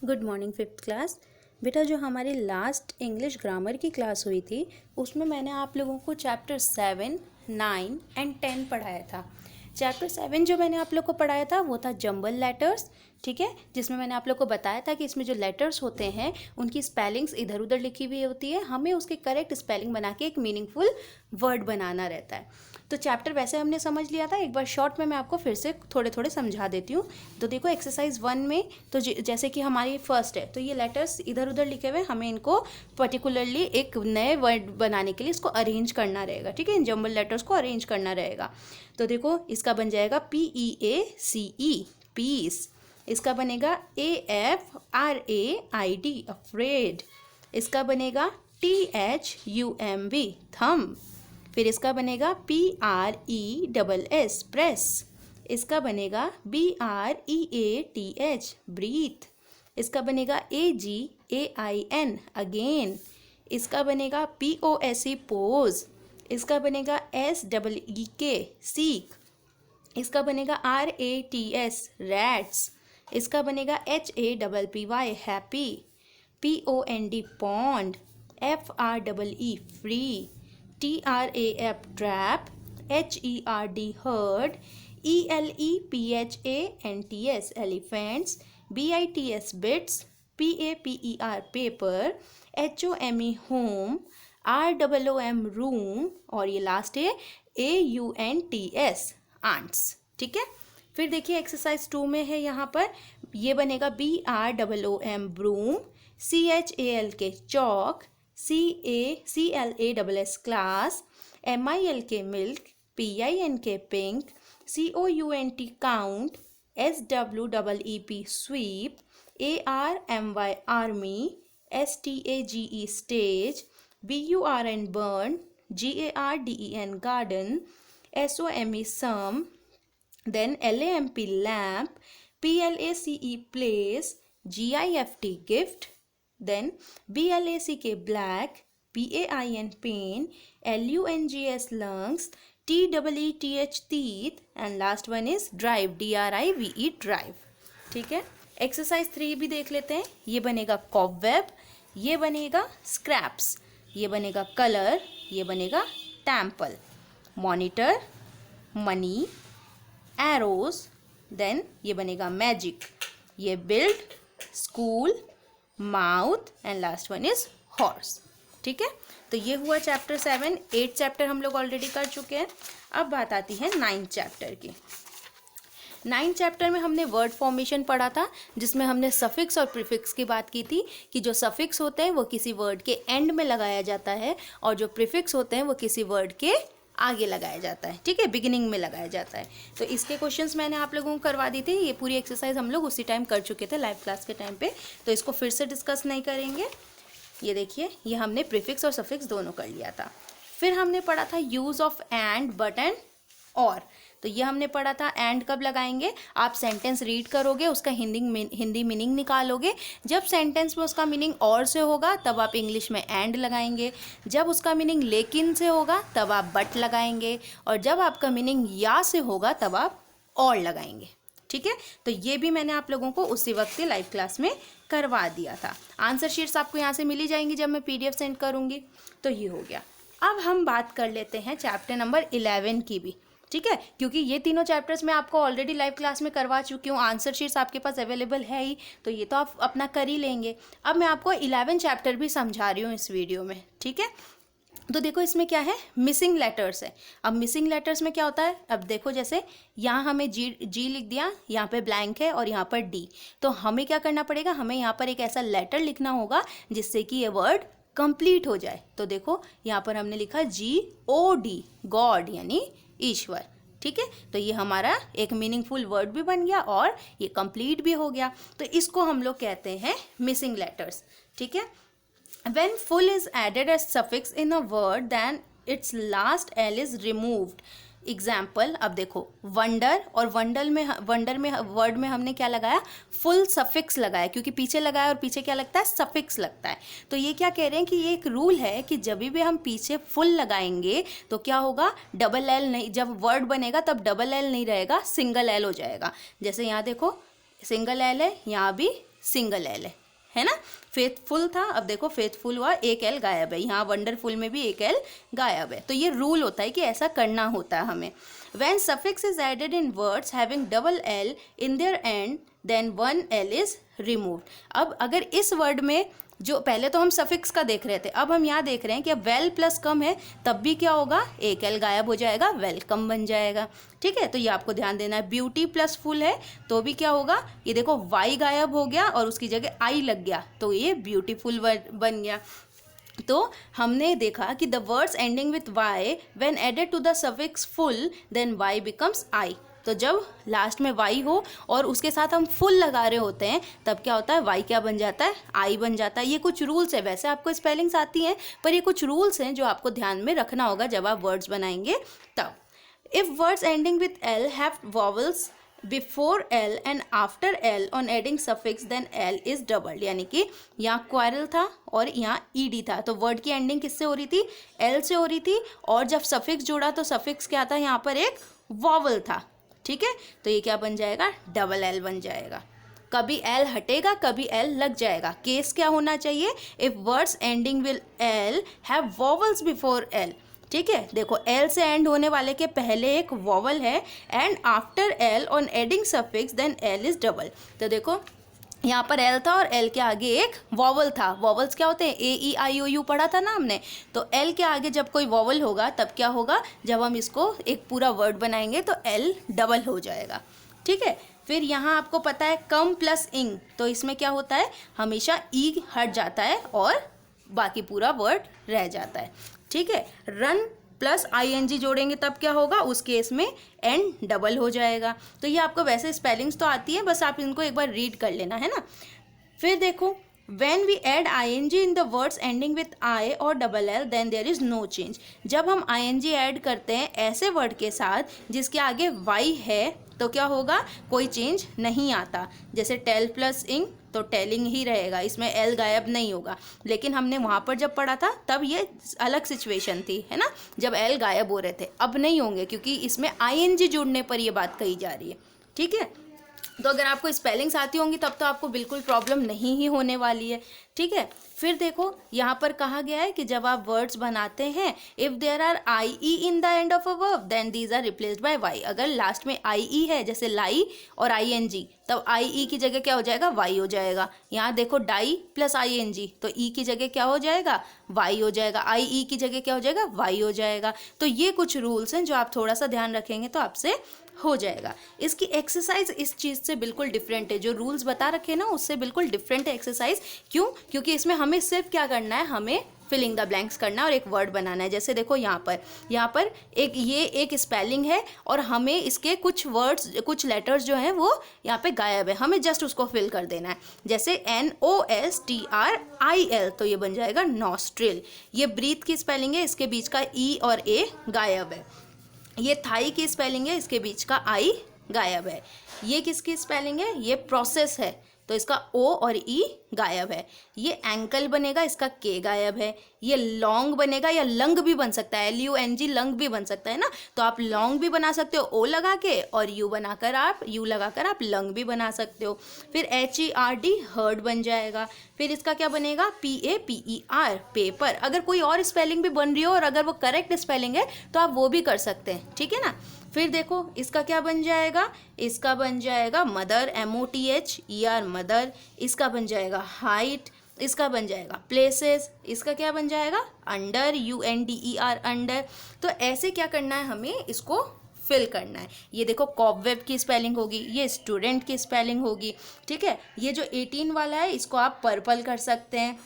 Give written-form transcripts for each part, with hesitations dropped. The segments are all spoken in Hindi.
Good morning fifth class. बेटा जो हमारी लास्ट इंग्लिश ग्रामर की क्लास हुई थी उसमें मैंने आप लोगों को चैप्टर 7, 9 एंड 10 पढ़ाया था। चैप्टर 7 जो मैंने आप लोग को पढ़ाया था वो था जंबल लेटर्स, ठीक है, जिसमें मैंने आप लोग को बताया था कि इसमें जो लेटर्स होते हैं उनकी स्पेलिंग्स इधर उधर लिखी हुई होती है, हमें उसके करेक्ट स्पेलिंग बना के एक मीनिंगफुल वर्ड बनाना रहता है। तो चैप्टर वैसे हमने समझ लिया था, एक बार शॉर्ट में मैं आपको फिर से थोड़े थोड़े समझा देती हूँ। तो देखो एक्सरसाइज 1 में तो जैसे कि हमारी फर्स्ट है तो ये लेटर्स इधर उधर लिखे हुए, हमें इनको पर्टिकुलरली एक नए वर्ड बनाने के लिए इसको अरेंज करना रहेगा, ठीक है, इन जंबल लेटर्स को अरेंज करना रहेगा। तो देखो इसका बन जाएगा PEACE पीस, इसका बनेगा AFRAID अफ्रेड, इसका बनेगा THUMB थम, फिर इसका बनेगा PRESS प्रेस, इसका बनेगा BREATH ब्रीथ, इसका बनेगा AGAIN अगेन, इसका बनेगा POSE पोज, इसका बनेगा SEEK सीक, इसका बनेगा RATS रैट्स, इसका बनेगा HAPPY happy, POND pond, FREE free, TRAP trap, HERD heard, ELEPHANTS elephants, BITS bits, PAPER paper, HOME home, ROOM room और ये लास्ट है AUNTS आंट्स, ठीक है। फिर देखिए एक्सरसाइज 2 में है, यहाँ पर ये बनेगा BROOM broom, CHALK chalk, CLASS class, MILK milk, PINK pink, COUNT count, SWEEP sweep, ARMY army, STAGE stage, BURN burn, GARDEN garden, SOME sum, then LAMP lamp, PLACE place, GIFT gift, then BLACK black, PAIN pain, LUNGS lungs, TEETH teeth and last one is drive, DRIVE drive, ठीक है। एक्सरसाइज 3 भी देख लेते हैं। ये बनेगा कॉबवेब, ये बनेगा स्क्रैप्स, ये बनेगा कलर, ये बनेगा temple, monitor, money, arrows, then ये बनेगा मैजिक, ये build, school, mouth and last one is horse, ठीक है। तो ये हुआ चैप्टर 7। 8 चैप्टर हम लोग ऑलरेडी कर चुके हैं। अब बात आती है 9 चैप्टर की। 9 चैप्टर में हमने वर्ड फॉर्मेशन पढ़ा था, जिसमें हमने सफिक्स और प्रीफिक्स की बात की थी कि जो सफिक्स होते हैं वो किसी वर्ड के एंड में लगाया जाता है और जो प्रीफिक्स होते हैं वो किसी वर्ड के आगे लगाया जाता है, ठीक है, बिगिनिंग में लगाया जाता है। तो इसके क्वेश्चंस मैंने आप लोगों को करवा दी थी। ये पूरी एक्सरसाइज हम लोग उसी टाइम कर चुके थे लाइव क्लास के टाइम पे, तो इसको फिर से डिस्कस नहीं करेंगे। ये देखिए, ये हमने प्रीफिक्स और सफिक्स दोनों कर लिया था। फिर हमने पढ़ा था use of and, but and और। तो ये हमने पढ़ा था एंड कब लगाएंगे, आप सेंटेंस रीड करोगे, उसका हिंदी मीनिंग निकालोगे, जब सेंटेंस में उसका मीनिंग और से होगा तब आप इंग्लिश में एंड लगाएंगे, जब उसका मीनिंग लेकिन से होगा तब आप बट लगाएंगे, और जब आपका मीनिंग या से होगा तब आप और लगाएंगे, ठीक है। तो ये भी मैंने आप लोगों को उसी वक्त लाइव क्लास में करवा दिया था। आंसर शीट्स आपको यहाँ से मिली जाएंगी जब मैं PDF सेंड करूँगी। तो ये हो गया। अब हम बात कर लेते हैं चैप्टर नंबर 11 की भी, ठीक है, क्योंकि ये तीनों चैप्टर्स मैं आपको ऑलरेडी लाइव क्लास में करवा चुकी हूँ, आंसर शीट्स आपके पास अवेलेबल है ही, तो ये तो आप अपना कर ही लेंगे। अब मैं आपको 11 चैप्टर भी समझा रही हूँ इस वीडियो में, ठीक है। तो देखो इसमें क्या है, मिसिंग लेटर्स है। अब मिसिंग लेटर्स में क्या होता है, अब देखो जैसे यहाँ हमें जी लिख दिया, यहाँ पे ब्लैंक है और यहाँ पर D, तो हमें क्या करना पड़ेगा, हमें यहाँ पर एक ऐसा लेटर लिखना होगा जिससे कि ये वर्ड कंप्लीट हो जाए। तो देखो यहाँ पर हमने लिखा GOD गॉड यानी ईश्वर, ठीक है। तो ये हमारा एक मीनिंगफुल वर्ड भी बन गया और ये कंप्लीट भी हो गया। तो इसको हम लोग कहते हैं मिसिंग लेटर्स, ठीक है। When full is added as suffix in a word, then its last L is removed. Example, अब देखो वंडर और वंडर में वर्ड में हमने क्या लगाया, फुल सफिक्स लगाया, क्योंकि पीछे लगाया और पीछे क्या लगता है, सफिक्स लगता है। तो ये क्या कह रहे हैं कि ये एक रूल है कि जब भी हम पीछे फुल लगाएंगे तो क्या होगा, डबल एल नहीं, जब वर्ड बनेगा तब डबल एल नहीं रहेगा, सिंगल एल हो जाएगा। जैसे यहाँ देखो सिंगल एल है, यहाँ भी सिंगल एल है ना। फेथफुल था, अब देखो फेथफुल हुआ, एक एल गायब है। यहाँ वंडरफुल में भी एक एल गायब है। तो ये रूल होता है कि ऐसा करना होता है हमें। When suffix is added in words having double L in their end then one L is removed. अब अगर इस वर्ड में जो पहले तो हम सफिक्स का देख रहे थे, अब हम यहाँ देख रहे हैं कि अब वेल प्लस कम है, तब भी क्या होगा, एक एल गायब हो जाएगा, वेलकम बन जाएगा। ठीक है, तो ये आपको ध्यान देना है। ब्यूटी प्लस फुल है तो भी क्या होगा, ये देखो वाई गायब हो गया और उसकी जगह आई लग गया, तो ये ब्यूटीफुल बन गया। तो हमने देखा कि the words ending with Y when added to the suffix full then Y becomes I. तो जब लास्ट में वाई हो और उसके साथ हम फुल लगा रहे होते हैं तब क्या होता है, वाई क्या बन जाता है, आई बन जाता है। ये कुछ रूल्स है, वैसे आपको स्पेलिंग्स आती हैं पर ये कुछ रूल्स हैं जो आपको ध्यान में रखना होगा जब आप वर्ड्स बनाएंगे तब। If words ending with L have vowels before L and after L on adding suffix then L is doubled. यानी कि यहाँ क्वारल था और यहाँ ईडी था, तो वर्ड की एंडिंग किससे हो रही थी, एल से हो रही थी, और जब सफिक्स जोड़ा तो सफिक्स क्या था, यहाँ पर एक वॉवल था। ठीक है, तो ये क्या बन जाएगा, डबल एल बन जाएगा। कभी एल हटेगा कभी एल लग जाएगा। केस क्या होना चाहिए, if words ending will L have vowels before L. ठीक है, देखो एल से एंड होने वाले के पहले एक वॉवल है and after L on adding suffix then L is double. तो देखो यहाँ पर एल था और एल के आगे एक वॉवल था। वॉवल्स क्या होते हैं, ए ई आई ओ यू पढ़ा था ना हमने। तो एल के आगे जब कोई वॉवल होगा तब क्या होगा, जब हम इसको एक पूरा वर्ड बनाएंगे तो एल डबल हो जाएगा। ठीक है, फिर यहाँ आपको पता है कम प्लस इंग, तो इसमें क्या होता है, हमेशा ई हट जाता है और बाकी पूरा वर्ड रह जाता है। ठीक है, रन प्लस ING जोड़ेंगे तब क्या होगा, उस केस में एन डबल हो जाएगा। तो ये आपको वैसे स्पेलिंग्स तो आती है, बस आप इनको एक बार रीड कर लेना है ना। फिर देखो when we add ing in the words ending with I और double L then there is no change। जब हम ing ऐड करते हैं ऐसे वर्ड के साथ जिसके आगे y है तो क्या होगा, कोई चेंज नहीं आता। जैसे टेल प्लस इंग तो टेलिंग ही रहेगा, इसमें एल गायब नहीं होगा। लेकिन हमने वहाँ पर जब पढ़ा था तब ये अलग सिचुएशन थी, है ना, जब एल गायब हो रहे थे। अब नहीं होंगे क्योंकि इसमें ING जुड़ने पर ये बात कही जा रही है। ठीक है, तो अगर आपको स्पेलिंग्स आती होंगी तब तो आपको बिल्कुल प्रॉब्लम नहीं ही होने वाली है। ठीक है, फिर देखो यहाँ पर कहा गया है कि जब आप वर्ड्स बनाते हैं, if there are IE in the end of a verb then these are replaced by Y. अगर लास्ट में IE है जैसे लाई और ING, तब IE की जगह क्या हो जाएगा, वाई हो जाएगा। यहाँ देखो डाई प्लस ING तो ई की जगह क्या हो जाएगा, वाई हो जाएगा। IE की जगह क्या हो जाएगा, वाई हो जाएगा। तो ये कुछ रूल्स हैं जो आप थोड़ा सा ध्यान रखेंगे तो आपसे हो जाएगा। इसकी एक्सरसाइज इस चीज़ से बिल्कुल डिफरेंट है, जो रूल्स बता रखे ना उससे बिल्कुल डिफरेंट है एक्सरसाइज। क्यों, क्योंकि इसमें हमें सिर्फ क्या करना है, हमें फिलिंग द ब्लैंक्स करना है और एक वर्ड बनाना है। जैसे देखो यहाँ पर एक ये एक स्पेलिंग है और हमें इसके कुछ वर्ड्स कुछ लेटर्स जो हैं वो यहाँ पे गायब है, हमें जस्ट उसको फिल कर देना है। जैसे NOSTRIL तो ये बन जाएगा नॉस्ट्रिल। ये ब्रीथ की स्पेलिंग है, इसके बीच का ई और ए गायब है। ये थाई की स्पेलिंग है, इसके बीच का आई गायब है। ये किसकी स्पेलिंग है, ये प्रोसेस है तो इसका ओ और ई गायब है। ये एंकल बनेगा, इसका के गायब है। ये लॉन्ग बनेगा या लंग भी बन सकता है, LUNG लंग भी बन सकता है ना, तो आप लॉन्ग भी बना सकते हो ओ लगा के, और यू लगाकर आप लंग भी बना सकते हो। फिर HERD हर्ड बन जाएगा। फिर इसका क्या बनेगा, PAPER पेपर। अगर कोई और स्पेलिंग भी बन रही हो और अगर वो करेक्ट स्पेलिंग है तो आप वो भी कर सकते हैं। ठीक है ना। फिर देखो इसका क्या बन जाएगा, इसका बन जाएगा मदर MOTHER मदर। इसका बन जाएगा हाइट, इसका बन जाएगा प्लेसेस, इसका क्या बन जाएगा अंडर UNDER अंडर। तो ऐसे क्या करना है, हमें इसको फिल करना है। ये देखो कॉबवेब की स्पेलिंग होगी, ये स्टूडेंट की स्पेलिंग होगी। ठीक है, ये जो 18 वाला है इसको आप पर्पल कर सकते हैं।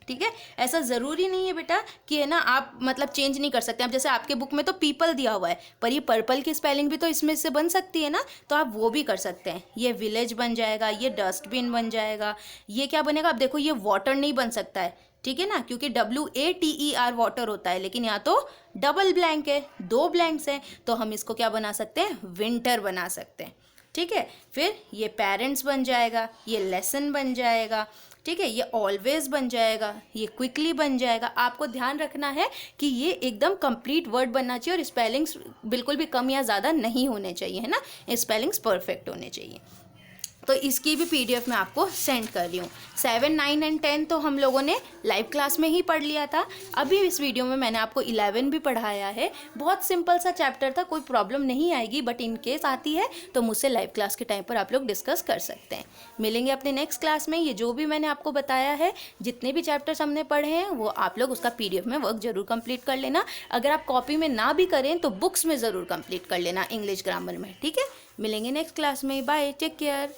ठीक है, ऐसा ज़रूरी नहीं है बेटा कि है ना आप मतलब चेंज नहीं कर सकते। अब जैसे आपके बुक में तो पीपल दिया हुआ है पर ये पर्पल की स्पेलिंग भी तो इसमें से बन सकती है ना, तो आप वो भी कर सकते हैं। ये विलेज बन जाएगा, ये डस्टबिन बन जाएगा। ये क्या बनेगा, अब देखो ये वाटर नहीं बन सकता है, ठीक है ना, क्योंकि WATER वाटर होता है, लेकिन यहाँ तो डबल ब्लैंक है, 2 ब्लैंक्स हैं, तो हम इसको क्या बना सकते हैं, विंटर बना सकते हैं। ठीक है, फिर ये पेरेंट्स बन जाएगा, ये लेसन बन जाएगा। ठीक है, ये ऑलवेज बन जाएगा, ये क्विकली बन जाएगा। आपको ध्यान रखना है कि ये एकदम कंप्लीट वर्ड बनना चाहिए और स्पेलिंग्स बिल्कुल भी कम या ज़्यादा नहीं होने चाहिए, है ना, स्पेलिंग्स परफेक्ट होने चाहिए। तो इसकी भी PDF मैं आपको सेंड कर रही हूँ। 7, 9 एंड 10 तो हम लोगों ने लाइव क्लास में ही पढ़ लिया था। अभी इस वीडियो में मैंने आपको 11 भी पढ़ाया है। बहुत सिंपल सा चैप्टर था, कोई प्रॉब्लम नहीं आएगी, बट इन केस आती है तो मुझसे लाइव क्लास के टाइम पर आप लोग डिस्कस कर सकते हैं। मिलेंगे अपने नेक्स्ट क्लास में। ये जो भी मैंने आपको बताया है, जितने भी चैप्टर्स हमने पढ़े हैं, वो आप लोग उसका PDF में वर्क जरूर कंप्लीट कर लेना। अगर आप कॉपी में ना भी करें तो बुक्स में ज़रूर कंप्लीट कर लेना इंग्लिश ग्रामर में, ठीक है। मिलेंगे नेक्स्ट क्लास में। Bye, take care.